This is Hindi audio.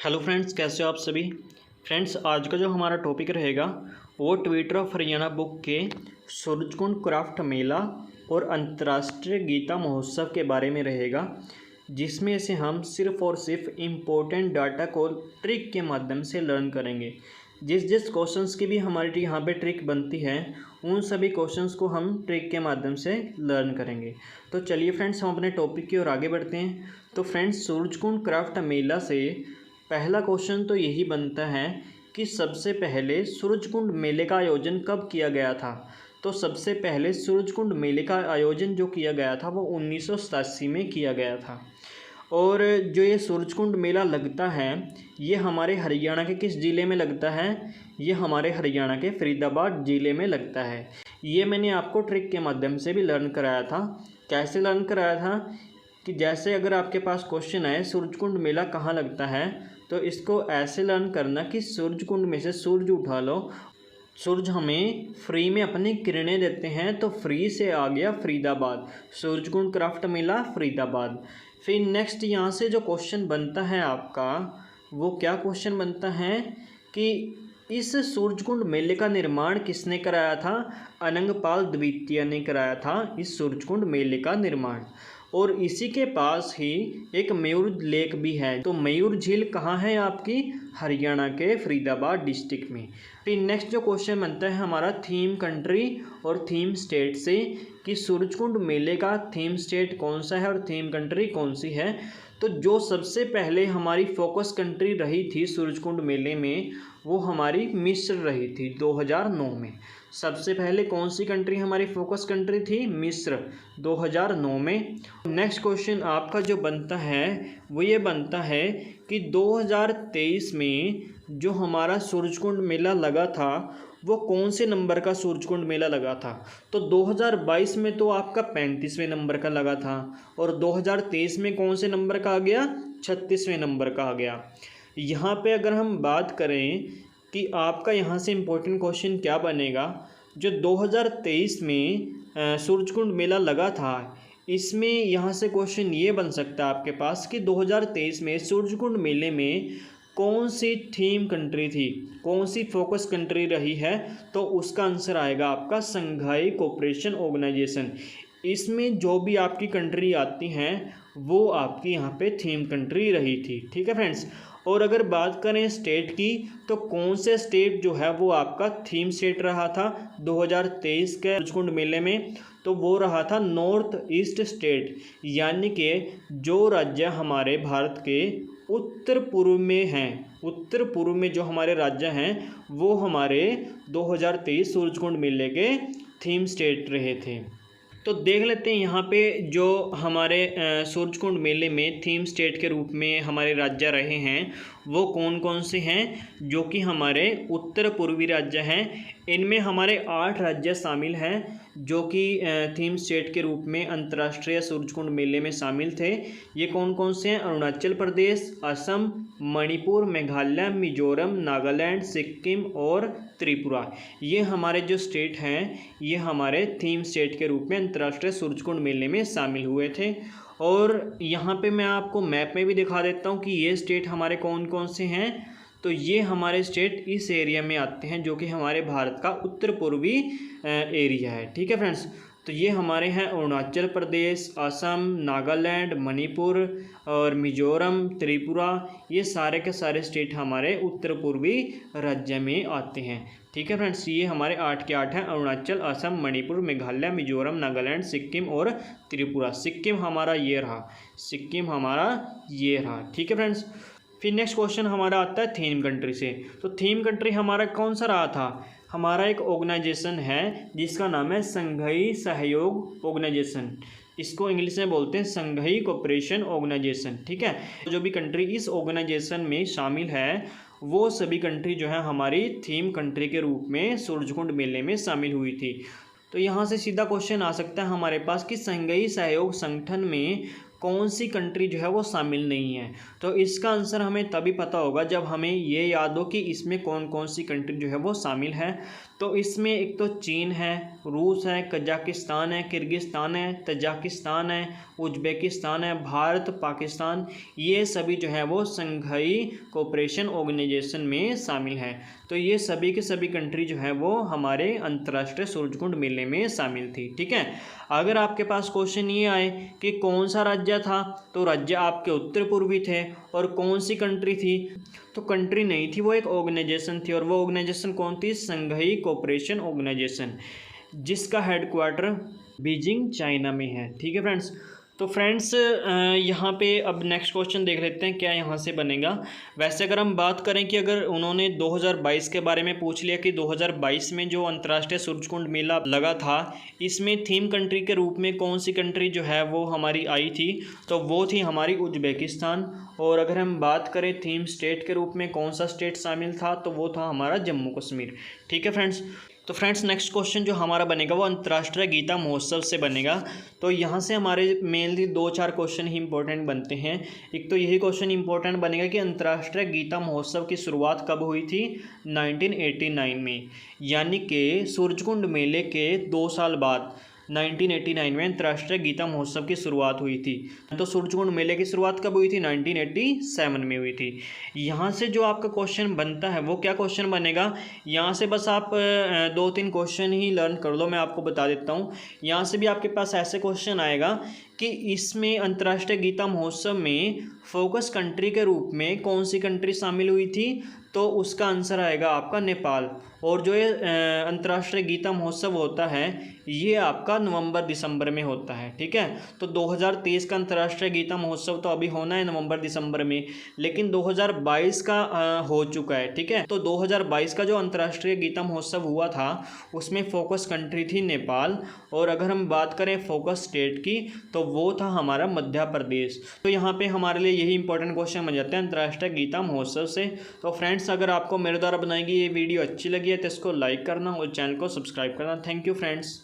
हेलो फ्रेंड्स, कैसे हो आप सभी। फ्रेंड्स, आज का जो हमारा टॉपिक रहेगा वो ट्विटर ऑफ हरियाणा बुक के सूरजकुंड क्राफ्ट मेला और अंतर्राष्ट्रीय गीता महोत्सव के बारे में रहेगा, जिसमें से हम सिर्फ और सिर्फ इम्पोर्टेंट डाटा को ट्रिक के माध्यम से लर्न करेंगे। जिस जिस क्वेश्चंस की भी हमारी यहाँ पे ट्रिक बनती है, उन सभी क्वेश्चंस को हम ट्रिक के माध्यम से लर्न करेंगे। तो चलिए फ्रेंड्स, हम अपने टॉपिक की ओर आगे बढ़ते हैं। तो फ्रेंड्स, सूरजकुंड क्राफ्ट मेला से पहला क्वेश्चन तो यही बनता है कि सबसे पहले सूरजकुंड मेले का आयोजन कब किया गया था। तो सबसे पहले सूरजकुंड मेले का आयोजन जो किया गया था वो 1987 में किया गया था। और जो ये सूरजकुंड मेला लगता है ये हमारे हरियाणा के किस ज़िले में लगता है। ये हमारे हरियाणा के फरीदाबाद ज़िले में लगता है। ये मैंने आपको ट्रिक के माध्यम से भी लर्न कराया था। कैसे लर्न कराया था कि जैसे अगर आपके पास क्वेश्चन आए सूरजकुंड मेला कहाँ लगता है, तो इसको ऐसे लर्न करना कि सूरजकुंड में से सूरज उठा लो। सूरज हमें फ्री में अपनी किरणें देते हैं, तो फ्री से आ गया फरीदाबाद, सूरजकुंड क्राफ्ट मेला फरीदाबाद। फिर नेक्स्ट यहाँ से जो क्वेश्चन बनता है आपका, वो क्या क्वेश्चन बनता है कि इस सूरजकुंड मेले का निर्माण किसने कराया था। अनंगपाल द्वितीय ने कराया था इस सूरजकुंड मेले का निर्माण। और इसी के पास ही एक मयूर लेक भी है। तो मयूर झील कहाँ है आपकी, हरियाणा के फरीदाबाद डिस्ट्रिक्ट में। फिर नेक्स्ट जो क्वेश्चन बनता है हमारा थीम कंट्री और थीम स्टेट से, कि सूरजकुंड मेले का थीम स्टेट कौन सा है और थीम कंट्री कौन सी है। तो जो सबसे पहले हमारी फोकस कंट्री रही थी सूरजकुंड मेले में, वो हमारी मिस्र रही थी 2009 में। सबसे पहले कौन सी कंट्री हमारी फोकस कंट्री थी, मिस्र, 2009 में। नेक्स्ट क्वेश्चन आपका जो बनता है वो ये बनता है कि 2023 में जो हमारा सूरजकुंड मेला लगा था वो कौन से नंबर का सूरजकुंड मेला लगा था। तो 2022 में तो आपका 35वें नंबर का लगा था, और 2023 में कौन से नंबर का आ गया, 36वें नंबर का आ गया। यहाँ पे अगर हम बात करें कि आपका यहाँ से इम्पोर्टेंट क्वेश्चन क्या बनेगा, जो 2023 में सूरजकुंड मेला लगा था, इसमें यहाँ से क्वेश्चन ये बन सकता है आपके पास कि 2023 में सूरजकुंड मेले में कौन सी थीम कंट्री थी, कौन सी फोकस कंट्री रही है। तो उसका आंसर आएगा आपका संघाई कोऑपरेशन ऑर्गेनाइजेशन। इसमें जो भी आपकी कंट्री आती हैं वो आपकी यहाँ पे थीम कंट्री रही थी। ठीक है फ्रेंड्स। और अगर बात करें स्टेट की, तो कौन से स्टेट जो है वो आपका थीम स्टेट रहा था 2023 के सूरजकुंड मेले में, तो वो रहा था नॉर्थ ईस्ट स्टेट। यानी कि जो राज्य हमारे भारत के उत्तर पूर्व में हैं, उत्तर पूर्व में जो हमारे राज्य हैं वो हमारे 2023 सूरजकुंड मेले के थीम स्टेट रहे थे। तो देख लेते हैं यहाँ पे जो हमारे सूरजकुंड मेले में थीम स्टेट के रूप में हमारे राज्य रहे हैं वो कौन कौन से हैं, जो कि हमारे उत्तर पूर्वी राज्य हैं। इनमें हमारे 8 राज्य शामिल हैं जो कि थीम स्टेट के रूप में अंतर्राष्ट्रीय सूरजकुंड मेले में शामिल थे। ये कौन कौन से हैं, अरुणाचल प्रदेश, असम, मणिपुर, मेघालय, मिजोरम, नागालैंड, सिक्किम और त्रिपुरा। ये हमारे जो स्टेट हैं ये हमारे थीम स्टेट के रूप में अंतर्राष्ट्रीय सूरजकुंड मेले में शामिल हुए थे। और यहाँ पे मैं आपको मैप में भी दिखा देता हूँ कि ये स्टेट हमारे कौन कौन से हैं। तो ये हमारे स्टेट इस एरिया में आते हैं जो कि हमारे भारत का उत्तर पूर्वी एरिया है। ठीक है फ्रेंड्स। तो ये हमारे हैं अरुणाचल प्रदेश, असम, नागालैंड, मणिपुर और मिजोरम, त्रिपुरा। ये सारे के सारे स्टेट हमारे उत्तर पूर्वी राज्य में आते हैं। ठीक है फ्रेंड्स। ये हमारे 8 के 8 हैं, अरुणाचल, असम, मणिपुर, मेघालय, मिजोरम, नागालैंड, सिक्किम और त्रिपुरा। सिक्किम हमारा ये रहा, सिक्किम हमारा ये रहा। ठीक है फ्रेंड्स। फिर नेक्स्ट क्वेश्चन हमारा आता है थीम कंट्री से। तो थीम कंट्री हमारा कौन सा रहा था, हमारा एक ऑर्गेनाइजेशन है जिसका नाम है संघाई सहयोग ऑर्गेनाइजेशन। इसको इंग्लिश में बोलते हैं संघाई कोऑपरेशन ऑर्गेनाइजेशन। ठीक है। जो भी कंट्री इस ऑर्गेनाइजेशन में शामिल है वो सभी कंट्री जो है हमारी थीम कंट्री के रूप में सूरजकुंड मेले में शामिल हुई थी। तो यहाँ से सीधा क्वेश्चन आ सकता है हमारे पास कि संघाई सहयोग संगठन में कौन सी कंट्री जो है वो शामिल नहीं है। तो इसका आंसर हमें तभी पता होगा जब हमें ये याद हो कि इसमें कौन कौन सी कंट्री जो है वो शामिल है। तो इसमें एक तो चीन है, रूस है, कजाकिस्तान है, किर्गिस्तान है, तजाकिस्तान है, उज्बेकिस्तान है, भारत, पाकिस्तान, ये सभी जो है वो संघाई कोऑपरेशन ऑर्गेनाइजेशन में शामिल है। तो ये सभी के सभी कंट्री जो है वो हमारे अंतर्राष्ट्रीय सूरजकुंड मेले में शामिल थी। ठीक है, अगर आपके पास क्वेश्चन ये आए कि कौन सा राज्य था, तो राज्य आपके उत्तर पूर्वी थे। और कौन सी कंट्री थी, तो कंट्री नहीं थी, वो एक ऑर्गेनाइजेशन थी। और वो ऑर्गेनाइजेशन कौन थी, संघाई कोऑपरेशन ऑर्गेनाइजेशन, जिसका हेडक्वार्टर बीजिंग चाइना में है। ठीक है फ्रेंड्स, तो फ्रेंड्स यहाँ पे अब नेक्स्ट क्वेश्चन देख लेते हैं क्या यहाँ से बनेगा। वैसे अगर हम बात करें कि अगर उन्होंने 2022 के बारे में पूछ लिया कि 2022 में जो अंतर्राष्ट्रीय सूरजकुंड मेला लगा था, इसमें थीम कंट्री के रूप में कौन सी कंट्री जो है वो हमारी आई थी, तो वो थी हमारी उज्बेकिस्तान। और अगर हम बात करें थीम स्टेट के रूप में कौन सा स्टेट शामिल था, तो वो था हमारा जम्मू कश्मीर। ठीक है फ्रेंड्स, तो फ्रेंड्स नेक्स्ट क्वेश्चन जो हमारा बनेगा वो अंतर्राष्ट्रीय गीता महोत्सव से बनेगा। तो यहाँ से हमारे मेनली 2-4 क्वेश्चन ही इंपॉर्टेंट बनते हैं। एक तो यही क्वेश्चन इंपॉर्टेंट बनेगा कि अंतर्राष्ट्रीय गीता महोत्सव की शुरुआत कब हुई थी, 1989 में, यानी कि सूरजकुंड मेले के 2 साल बाद 1989 में अंतर्राष्ट्रीय गीता महोत्सव की शुरुआत हुई थी। तो सूरजकुंड मेले की शुरुआत कब हुई थी, 1987 में हुई थी। यहाँ से जो आपका क्वेश्चन बनता है वो क्या क्वेश्चन बनेगा, यहाँ से बस आप 2-3 क्वेश्चन ही लर्न कर लो, मैं आपको बता देता हूँ। यहाँ से भी आपके पास ऐसे क्वेश्चन आएगा कि इसमें अंतर्राष्ट्रीय गीता महोत्सव में फोकस कंट्री के रूप में कौन सी कंट्री शामिल हुई थी, तो उसका आंसर आएगा आपका नेपाल। और जो ये अंतर्राष्ट्रीय गीता महोत्सव होता है ये आपका नवंबर-दिसंबर में होता है। ठीक है, तो 2023 का अंतर्राष्ट्रीय गीता महोत्सव तो अभी होना है नवंबर-दिसंबर में, लेकिन 2022 का हो चुका है। ठीक है, तो 2022 का जो अंतर्राष्ट्रीय गीता महोत्सव हुआ था उसमें फोकस कंट्री थी नेपाल। और अगर हम बात करें फोकस स्टेट की, तो वो था हमारा मध्य प्रदेश। तो यहाँ पे हमारे लिए यही इंपॉर्टेंट क्वेश्चन बन जाते हैं अंतर्राष्ट्रीय गीता महोत्सव से। तो फ्रेंड्स अगर आपको मेरे द्वारा बनाई गई ये वीडियो अच्छी लगी है तो इसको लाइक करना और चैनल को सब्सक्राइब करना। Thank you friends.